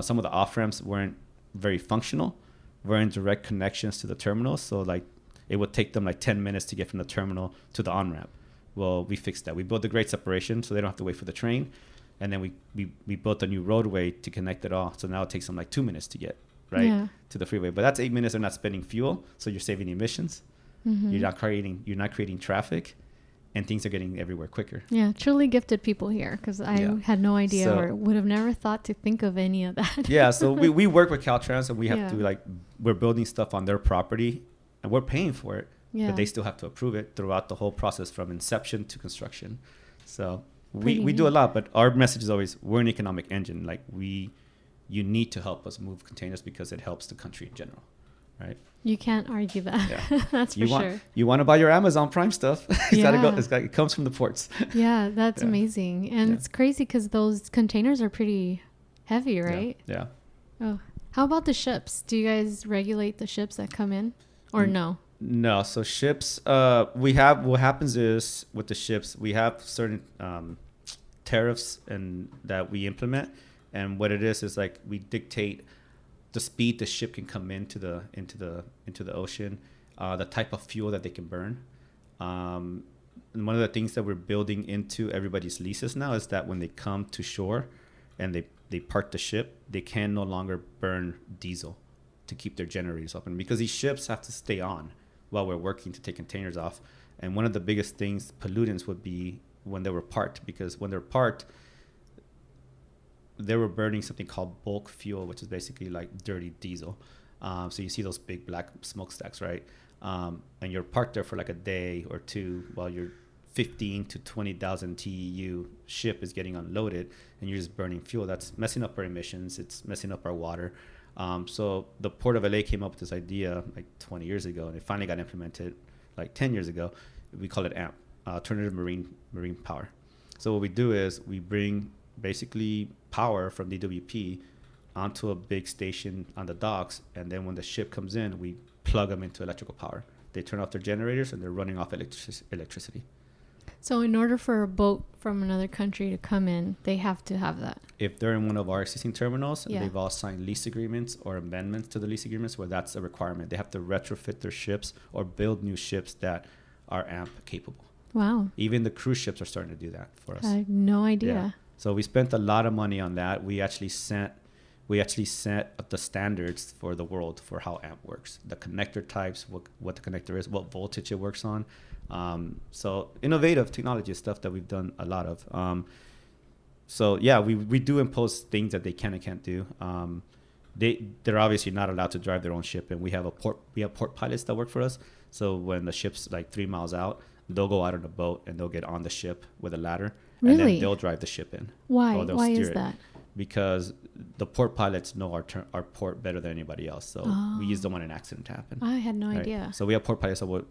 Some of the off ramps weren't very functional. We're in direct connections to the terminals. So like it would take them like 10 minutes to get from the terminal to the on ramp. Well, we fixed that. We built a great separation so they don't have to wait for the train. And then we built a new roadway to connect it all. So now it takes them like 2 minutes to get to the freeway. But that's 8 minutes. They're not spending fuel. So you're saving emissions. You're not creating traffic. And things are getting everywhere quicker. Yeah, truly gifted people here, because I had no idea or would have never thought to think of any of that. Yeah, so we work with Caltrans, and we have to we're building stuff on their property, and we're paying for it, but they still have to approve it throughout the whole process from inception to construction. So we do a lot, but our message is always, we're an economic engine. Like you need to help us move containers because it helps the country in general, right? You can't argue that. Yeah. That's for sure. You want to buy your Amazon Prime stuff. It comes from the ports. Yeah, that's amazing. And it's crazy because those containers are pretty heavy, right? Yeah. Oh, how about the ships? Do you guys regulate the ships that come in or no? No. So ships, what happens is with the ships, we have certain tariffs and that we implement. And what it is like we dictate the speed the ship can come into the ocean, the type of fuel that they can burn. And one of the things that we're building into everybody's leases now is that when they come to shore and they park the ship, they can no longer burn diesel to keep their generators open, because these ships have to stay on while we're working to take containers off. And one of the biggest pollutants would be when they were parked, because when they're parked, they were burning something called bulk fuel, which is basically like dirty diesel. So you see those big black smokestacks, right? And you're parked there for like a day or two while your 15 to 20,000 TEU ship is getting unloaded, and you're just burning fuel. That's messing up our emissions. It's messing up our water. So the Port of LA came up with this idea like 20 years ago, and it finally got implemented like 10 years ago. We call it AMP, Alternative Marine Power. So what we do is we bring basically power from DWP onto a big station on the docks, and then when the ship comes in, we plug them into electrical power. They turn off their generators and they're running off electricity. So in order for a boat from another country to come in, they have to have that? If they're in one of our existing terminals, and they've all signed lease agreements or amendments to the lease agreements where that's a requirement. They have to retrofit their ships or build new ships that are AMP capable. Wow. Even the cruise ships are starting to do that for us. I had no idea. Yeah. So we spent a lot of money on that. We actually set the standards for the world for how AMP works, the connector types, what the connector is, what voltage it works on. So innovative technology is stuff that we've done a lot of. We do impose things that they can and can't do. They're obviously not allowed to drive their own ship, and we have port pilots that work for us. So when the ship's like 3 miles out, they'll go out on a boat and they'll get on the ship with a ladder. Really? And then they'll drive the ship in. Why? Why is that? Because the port pilots know our port better than anybody else. So we just don't want an accident to happen. I had no idea. So we have port pilots that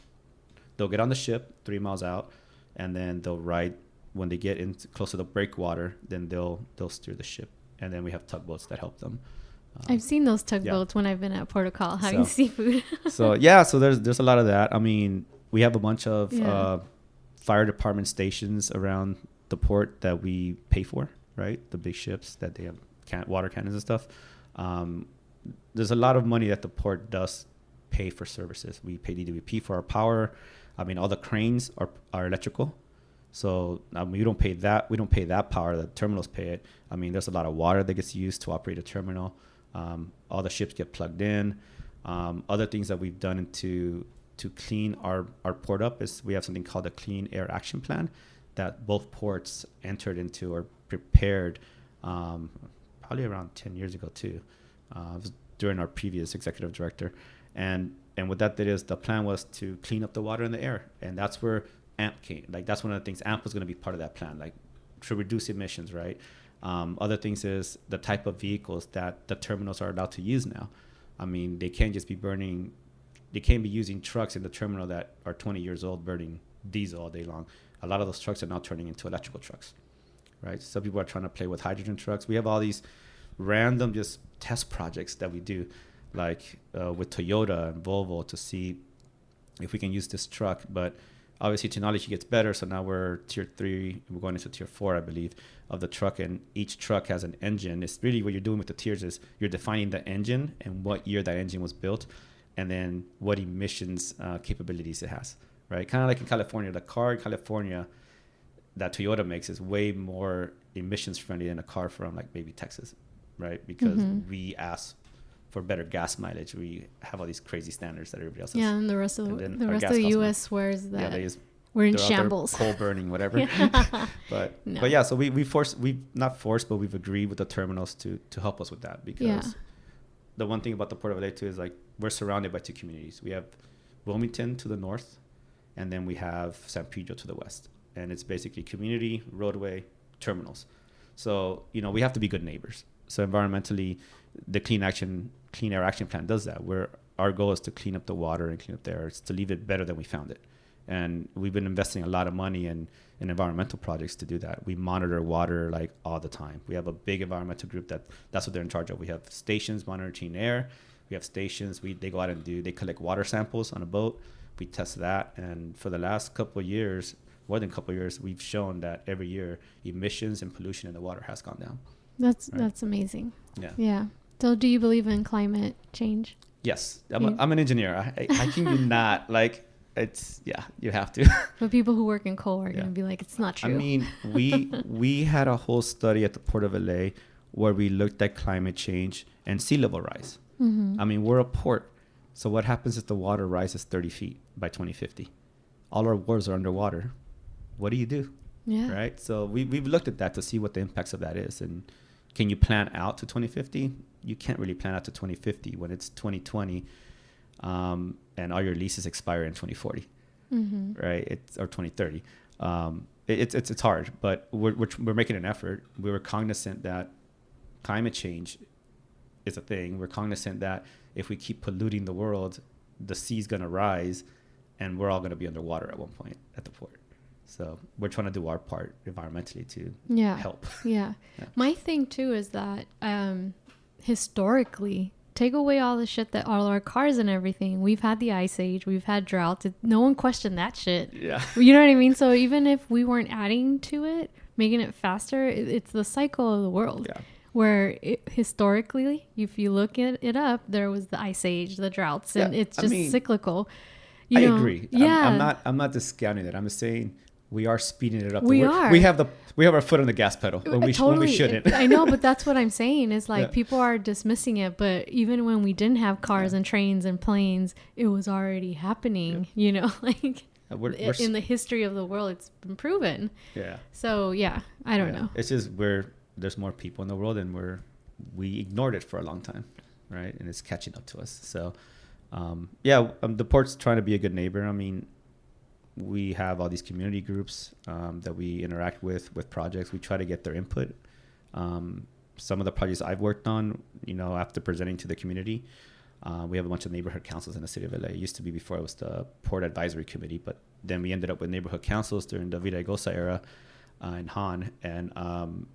they'll get on the ship 3 miles out, and then they'll ride. When they get in close to the breakwater, then they'll steer the ship. And then we have tugboats that help them. I've seen those tugboats when I've been at Port of Call having seafood. So there's a lot of that. I mean, we have a bunch of fire department stations around the port that we pay for, right? The big ships that they have water cannons and stuff. There's a lot of money that the port does pay for services. We pay DWP for our power. I mean, all the cranes are electrical. So we don't pay that. We don't pay that power. The terminals pay it. I mean, there's a lot of water that gets used to operate a terminal. All the ships get plugged in. Other things that we've done to clean our port up is we have something called a Clean Air Action Plan that both ports entered into or prepared probably around 10 years ago too. during our previous executive director. And what that did is the plan was to clean up the water and the air. And that's where AMP came. Like, that's one of the things. AMP was going to be part of that plan, like to reduce emissions, right? Other things is the type of vehicles that the terminals are allowed to use now. I mean, they can't just be burning, they can't be using trucks in the terminal that are 20 years old burning diesel all day long. A lot of those trucks are now turning into electrical trucks, right? Some people are trying to play with hydrogen trucks. We have all these random just test projects that we do, like with Toyota and Volvo, to see if we can use this truck. But obviously technology gets better, so now we're tier 3, we're going into tier 4, I believe, of the truck, and each truck has an engine. It's really what you're doing with the tiers is you're defining the engine and what year that engine was built, and then what emissions capabilities it has, right? Kind of like in California, the car in California that Toyota makes is way more emissions friendly than a car from like maybe Texas, right? Because we ask for better gas mileage. We have all these crazy standards that everybody else has. Yeah, and the rest of the U.S. swears that we're in shambles. Coal burning, whatever. But No. but yeah, so we've not forced, but we've agreed with the terminals to help us with that, because the one thing about the Port of LA too is like we're surrounded by 2 communities. We have Wilmington to the north, and then we have San Pedro to the west, and it's basically community, roadway, terminals. So we have to be good neighbors. So environmentally, the Clean Air Action Plan does that, where our goal is to clean up the water and clean up the air. It's to leave it better than we found it. And we've been investing a lot of money in environmental projects to do that. We monitor water like all the time. We have a big environmental group that's what they're in charge of. We have stations monitoring air. We have stations. They go out and they collect water samples on a boat. We test that. And for the last couple of years, more than a couple of years, we've shown that every year emissions and pollution in the water has gone down. That's amazing. Yeah. So do you believe in climate change? Yes. I'm an engineer. I can do not like it's you have to. But people who work in coal are going to be like, it's not true. I mean, we had a whole study at the Port of LA where we looked at climate change and sea level rise. I mean, we're a port. So what happens if the water rises 30 feet by 2050? All our wharves are underwater. What do you do? Yeah. Right. So we've looked at that to see what the impacts of that is. And can you plan out to 2050? You can't really plan out to 2050 when it's 2020, and all your leases expire in 2040, right? Or 2030. It's hard, but we're making an effort. We were cognizant that climate change is a thing. We're cognizant that if we keep polluting the world, the sea's gonna rise, and we're all gonna be underwater at one point at the port. So we're trying to do our part environmentally to help. Yeah. My thing too is that historically, take away all the shit that all our cars and everything. We've had the ice age. We've had droughts. No one questioned that shit. Yeah. You know what I mean? So even if we weren't adding to it, making it faster, it's the cycle of the world. Yeah. Where historically, if you look it up, there was the ice age, the droughts, and it's just cyclical. I agree. Yeah. I'm not discounting that. I'm just saying we are speeding it up. We are. We have our foot on the gas pedal when we shouldn't. I know, but that's what I'm saying is like people are dismissing it. But even when we didn't have cars and trains and planes, it was already happening. Like in the history of the world, it's been proven. Yeah. So I don't know. It's just there's more people in the world, and we ignored it for a long time, right? And it's catching up to us. So the port's trying to be a good neighbor. I mean, we have all these community groups that we interact with projects. We try to get their input. Some of the projects I've worked on, after presenting to the community, we have a bunch of neighborhood councils in the city of LA. It used to be before it was the Port Advisory Committee, but then we ended up with neighborhood councils during the Villaraigosa era in Han. And,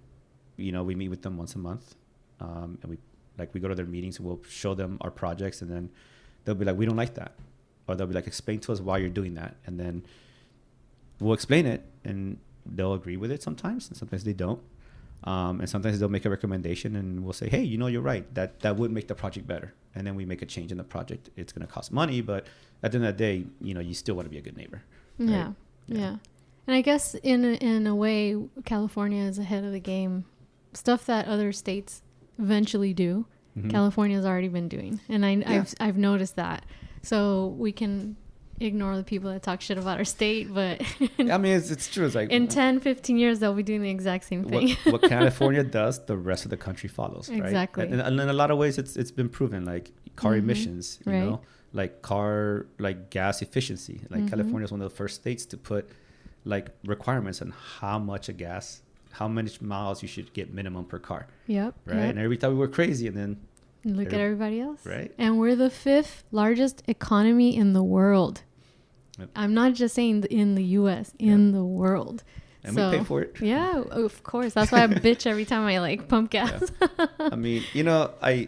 we meet with them once a month. And we go to their meetings, and we'll show them our projects, and then they'll be like, we don't like that. Or they'll be like, explain to us why you're doing that. And then we'll explain it, and they'll agree with it sometimes, and sometimes they don't. And sometimes they'll make a recommendation, and we'll say, hey, you're right. That would make the project better. And then we make a change in the project. It's going to cost money, but at the end of the day, you still want to be a good neighbor. Right? Yeah. And I guess in a way, California is ahead of the game. Stuff that other states eventually do, California's already been doing. And I've noticed that. So we can ignore the people that talk shit about our state, but I mean, it's true. It's like in 10, 15 years, they'll be doing the exact same thing. what California does, the rest of the country follows. Exactly. Right? And in a lot of ways, it's been proven. Like car emissions, you know, like gas efficiency. Like California is one of the first states to put like requirements on how much how many miles you should get minimum per car. Yep. Right. Yep. And every time we were crazy, and then look at everybody else. Right. And we're the 5th largest economy in the world. Yep. I'm not just saying in the U.S., in the world. And we pay for it. Yeah, of course. That's why I bitch every time I like pump gas. Yeah. I mean, you know, our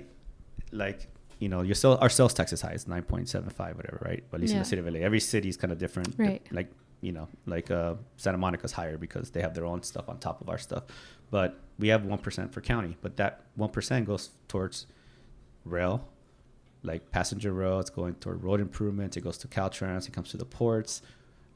sales tax is high. It's 9.75, whatever, right? But at least in the city of LA, every city is kind of different. Right. Like, you know, like Santa Monica's higher because they have their own stuff on top of our stuff. But we have 1% for county. But that 1% goes towards rail, like passenger rail. It's going toward road improvements. It goes to Caltrans. It comes to the ports.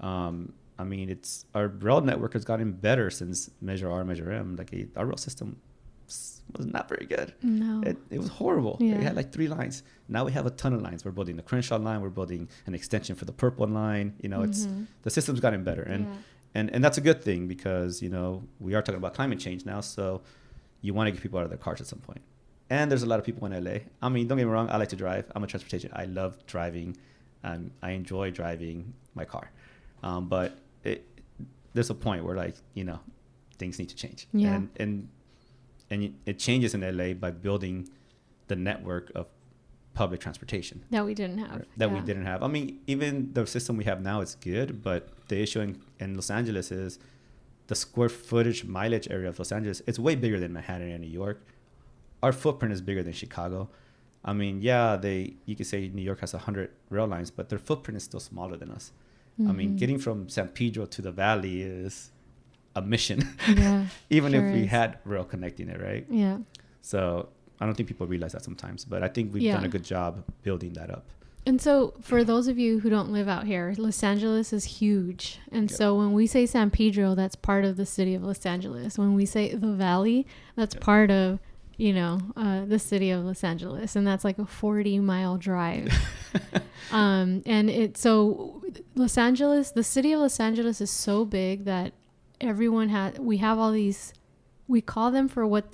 I mean, our rail network has gotten better since Measure R, Measure M. Like our rail system was not very good. No. It was horrible. Yeah. We had like 3 lines. Now we have a ton of lines. We're building the Crenshaw line. We're building an extension for the Purple line. You know, the system's gotten better. And that's a good thing because, you know, we are talking about climate change now. So you want to get people out of their cars at some point. And there's a lot of people in LA. I mean, don't get me wrong. I like to drive. I'm a transportation. I love driving. I enjoy driving my car. But there's a point where, like, you know, things need to change. Yeah. And it changes in LA by building the network of public transportation that we didn't have. We didn't have. I mean, even the system we have now is good, but the issue in Los Angeles is the square footage mileage area of Los Angeles. It's way bigger than Manhattan and New York. Our footprint is bigger than Chicago. I mean, you could say New York has 100 rail lines, but their footprint is still smaller than us. I mean, getting from San Pedro to the Valley is a mission. Yeah, even if we had rail connecting it, right? Yeah. So I don't think people realize that sometimes, but I think we've done a good job building that up. And so for those of you who don't live out here, Los Angeles is huge. And so when we say San Pedro, that's part of the city of Los Angeles. When we say the Valley, that's part of, you know, the city of Los Angeles. And that's like a 40-mile drive. So Los Angeles, the city of Los Angeles is so big that we have all these, we call them for what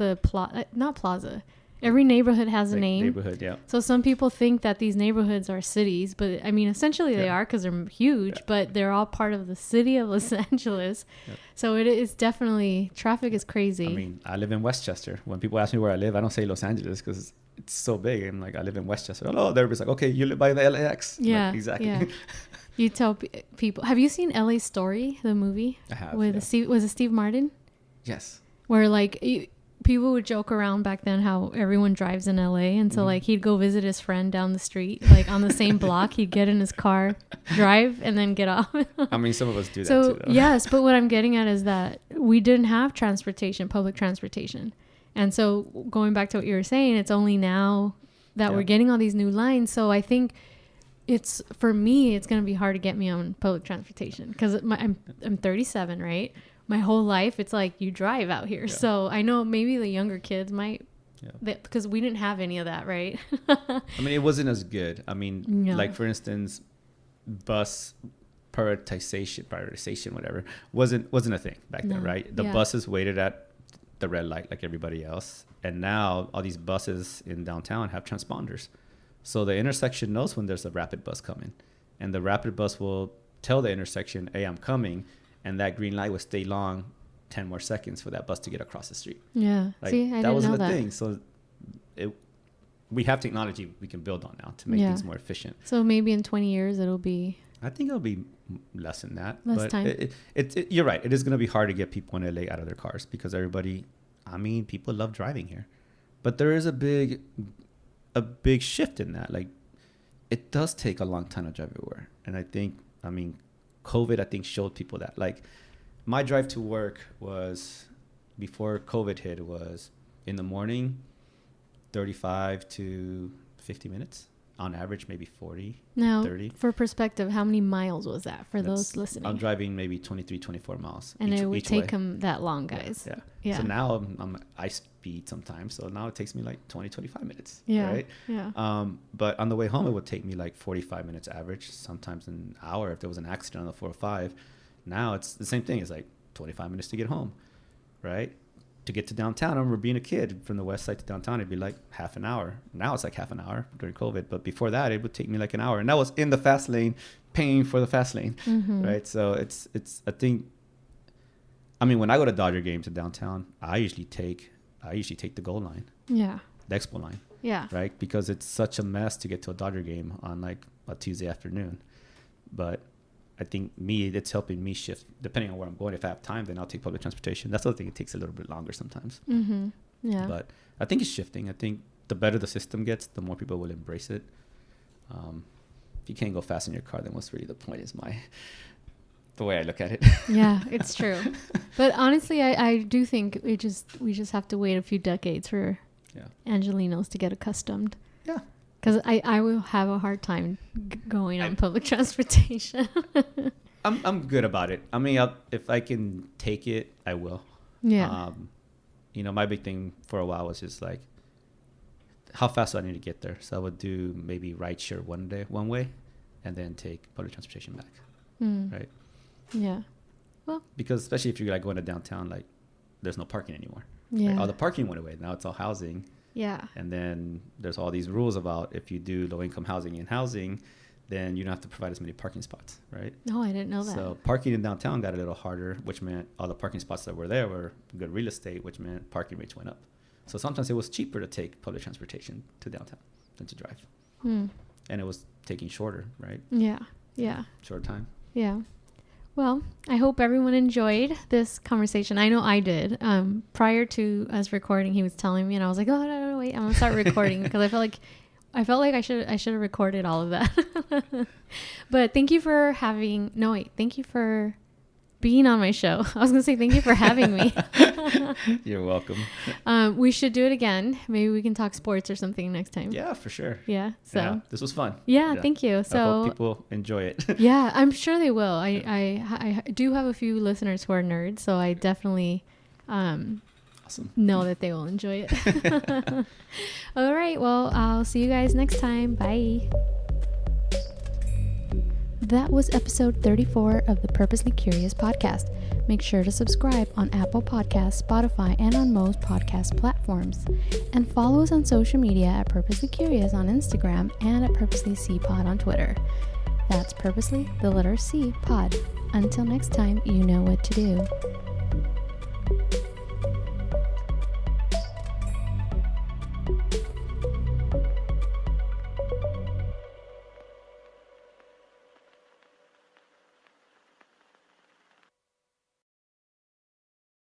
not plaza. Every neighborhood has a name. Neighborhood, yeah. So some people think that these neighborhoods are cities, but I mean, essentially they are because they're huge, but they're all part of the city of Los Angeles. Yep. So it is definitely, traffic is crazy. I mean, I live in Westchester. When people ask me where I live, I don't say Los Angeles because it's so big. I'm like, I live in Westchester. Oh, everybody's like, okay, you live by the LAX. Yeah, like, exactly. Yeah. You tell people, have you seen LA Story, the movie? I have. Was it Steve Martin? Yes. Where like people would joke around back then how everyone drives in LA. And so like he'd go visit his friend down the street, like on the same block. He'd get in his car, drive, and then get off. I mean, some of us do that too, though. Yes, but what I'm getting at is that we didn't have public transportation. And so going back to what you were saying, it's only now that we're getting all these new lines. So I think for me, it's going to be hard to get me on public transportation because I'm 37, right? My whole life, it's like you drive out here. Yeah. So I know maybe the younger kids might, because we didn't have any of that, right? I mean, it wasn't as good. I mean, like for instance, bus prioritization, whatever, wasn't a thing back then, right? The buses waited at the red light like everybody else. And now all these buses in downtown have transponders. So the intersection knows when there's a rapid bus coming. And the rapid bus will tell the intersection, hey, I'm coming. And that green light will stay long 10 more seconds for that bus to get across the street. Yeah. Like, see, I didn't know that. Thing. So we have technology we can build on now to make things more efficient. So maybe in 20 years it'll be... I think it'll be less than that. Less time. You're right. It is going to be hard to get people in LA out of their cars because people love driving here. But there is a big shift in that. Like, it does take a long time to drive everywhere. And COVID, I think, showed people that. Like, my drive to work was, before COVID hit, was in the morning, 35 to 50 minutes. on average, maybe 40, Now, 30. for perspective, how many miles was that for That's- those listening? I'm driving maybe 23, 24 miles. And it would take way. him that long, guys. Yeah. So now I speed sometimes. So now it takes me like 20, 25 minutes. Yeah. Right. Yeah. But on the way home, it would take me like 45 minutes average, sometimes an hour if there was an accident on the 405. Now it's the same thing. It's like 25 minutes to get home. Right. To get to downtown, I remember being a kid from the west side to downtown, it'd be like half an hour. Now it's like half an hour during COVID. But before that, it would take me like an hour. And that was in the fast lane, paying for the fast lane. Mm-hmm. Right. So I think, I mean, when I go to Dodger games in downtown, I usually take the Gold Line, Yeah. the Expo Line, Yeah. right? Because it's such a mess to get to a Dodger game on like a Tuesday afternoon. But I think it's helping me shift depending on where I'm going. If I have time, then I'll take public transportation. That's the other thing. It takes a little bit longer sometimes. Mm-hmm. Yeah. But I think it's shifting. I think the better the system gets, the more people will embrace it. If you can't go fast in your car, then what's really the point? Is the way I look at it. Yeah, it's true. But honestly, I do think we just have to wait a few decades for Angelenos to get accustomed. Yeah. Because I will have a hard time going on public transportation. I'm good about it. I mean, if I can take it, I will. Yeah. My big thing for a while was just like, how fast do I need to get there? So I would do maybe rideshare one way, and then take public transportation back. Right. Yeah. Because especially if you're like going to downtown, like there's no parking anymore. Yeah. Right? All the parking went away. Now it's all housing. Yeah. And then there's all these rules about if you do low income housing in housing, then you don't have to provide as many parking spots, right? No, I didn't know that. So parking in downtown got a little harder, which meant all the parking spots that were there were good real estate, which meant parking rates went up. So sometimes it was cheaper to take public transportation to downtown than to drive. And it was taking shorter, right? Yeah. Yeah. Short time. Yeah. Well, I hope everyone enjoyed this conversation. I know I did. Prior to us recording, he was telling me, and I was like, "Oh no, wait, I'm gonna start recording," because I felt like I should have recorded all of that. But thank you for thank you for being on my show. I was gonna say thank you for having me. You're welcome. We should do it again. Maybe we can talk sports or something next time. Yeah, for sure. Yeah. So yeah, this was fun. Yeah, thank you. So I hope people enjoy it. Yeah, I'm sure they will. I do have a few listeners who are nerds, so I definitely Awesome. know that they will enjoy it. All right. Well, I'll see you guys next time. Bye. That was episode 34 of the Purposely Curious podcast. Make sure to subscribe on Apple Podcasts, Spotify, and on most podcast platforms. And follow us on social media at Purposely Curious on Instagram and at Purposely C Pod on Twitter. That's Purposely, the letter C, Pod. Until next time, you know what to do.